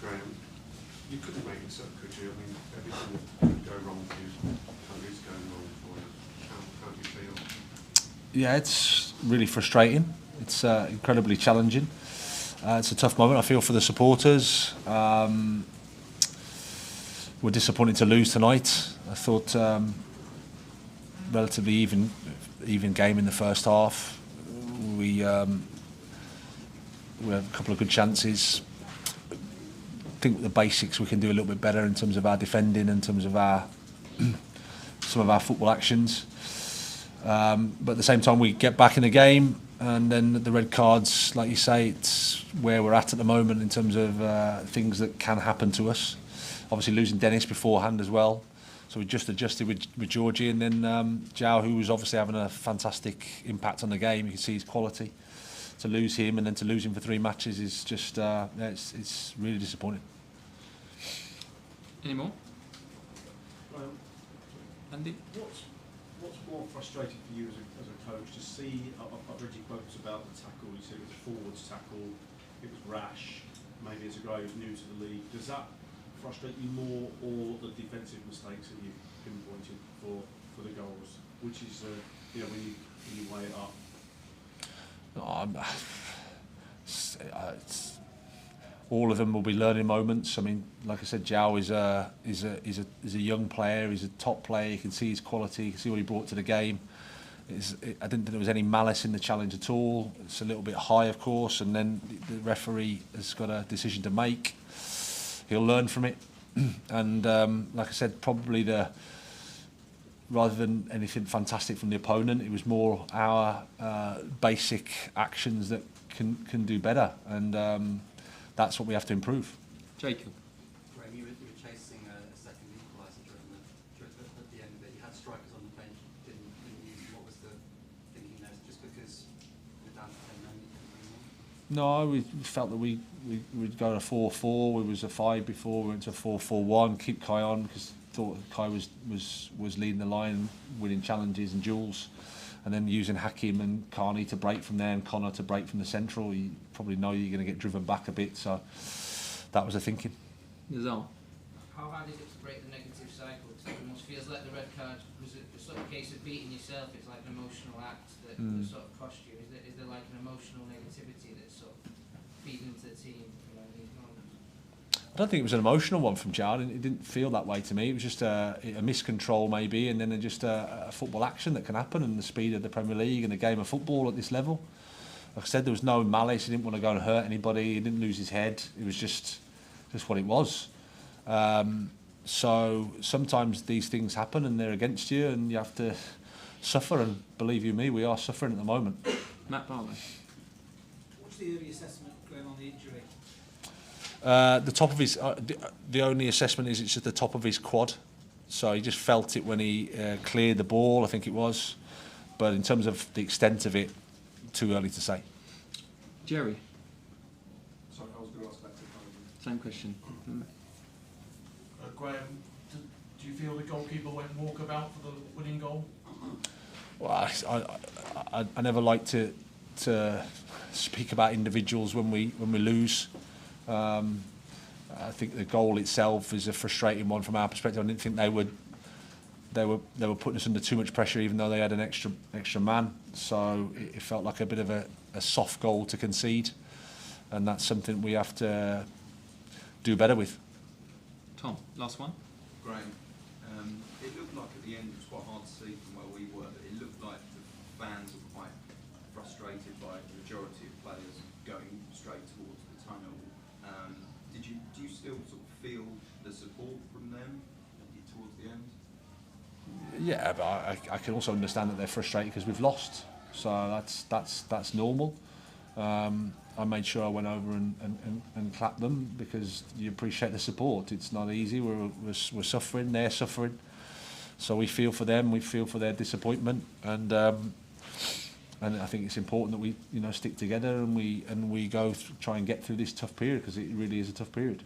Graham, you couldn't make this up, could you? I mean, everything could go wrong for you. Is going wrong for you. How do you feel? Yeah, it's really frustrating. It's incredibly challenging. It's a tough moment. I feel for the supporters. We're disappointed to lose tonight. I thought relatively even game in the first half. We had a couple of good chances. I think the basics we can do a little bit better in terms of our defending, in terms of our some of our football actions. But at the same time, we get back in the game, and then the red cards, like you say, it's where we're at the moment in terms of things that can happen to us. Obviously, losing Dennis beforehand as well. So we just adjusted with Georgie, and then Joao, who was obviously having a fantastic impact on the game. You can see his quality. To lose him and then to lose him for 3 matches is just it's really disappointing. Any more? Andy? What's more frustrating for you as a coach to see? I've read your quotes about the tackle. You said it was a forwards tackle. It was rash. Maybe as a guy who's new to the league, does that frustrate you more, or the defensive mistakes that you've pinpointed for the goals? Which is when you weigh it up? All of them will be learning moments. I mean, like I said, Joao is a young player. He's a top player. You can see his quality. You can see what he brought to the game. I didn't think there was any malice in the challenge at all. It's a little bit high, of course, and then the referee has got a decision to make. He'll learn from it, and like I said, probably rather than anything fantastic from the opponent, it was more our basic actions that can do better, and that's what we have to improve. Jacob. Graham, you were chasing a second equaliser at the end of it. You had strikers on the bench, didn't use them. What was the thinking there? Just because we're down to 10 men, you couldn't bring them on? No, we felt that we'd go to 4-4. We was a 5 before. We went to 4-4-1. Keep Kai on because thought Kai was leading the line, winning challenges and duels, and then using Hakim and Carney to break from there and Connor to break from the central. You probably know you're going to get driven back a bit, so that was the thinking. Nizal. How hard is it to break the negative cycle? Because it almost feels like the red card was a sort of case of beating yourself. It's like an emotional act that sort of cost you. Is there like an emotional negativity that's sort of feeding into the team around these moments? I don't think it was an emotional one from Jard. It didn't feel that way to me. It was just a miscontrol maybe, and then just a football action that can happen, and the speed of the Premier League and the game of football at this level. Like I said, there was no malice. He didn't want to go and hurt anybody. He didn't lose his head. It was just what it was. So sometimes these things happen and they're against you, and you have to suffer. And believe you me, we are suffering at the moment. Matt Barlow. What's the early assessment going on the injury? The top of his, the only assessment is it's at the top of his quad. So he just felt it when he cleared the ball, I think it was. But in terms of the extent of it, too early to say. Jerry. Sorry, I was going to ask that to Same question. Graham, do you feel the goalkeeper went walkabout for the winning goal? Well, I never like to speak about individuals when we lose. I think the goal itself is a frustrating one from our perspective. I didn't think they were putting us under too much pressure, even though they had an extra man. So it felt like a bit of a soft goal to concede, and that's something we have to do better with. Tom, last one. Graham, it looked like at the end, it was quite hard to see from where we were, but it looked like the fans were quite frustrated by the majority of players going straight towards the tunnel. Do you still sort of feel the support from them towards the end? Yeah, but I can also understand that they're frustrated because we've lost. So that's normal. I made sure I went over and clapped them because you appreciate the support. It's not easy. We're suffering. They're suffering. So we feel for them. We feel for their disappointment. And I think it's important that we stick together and we go try and get through this tough period, because it really is a tough period.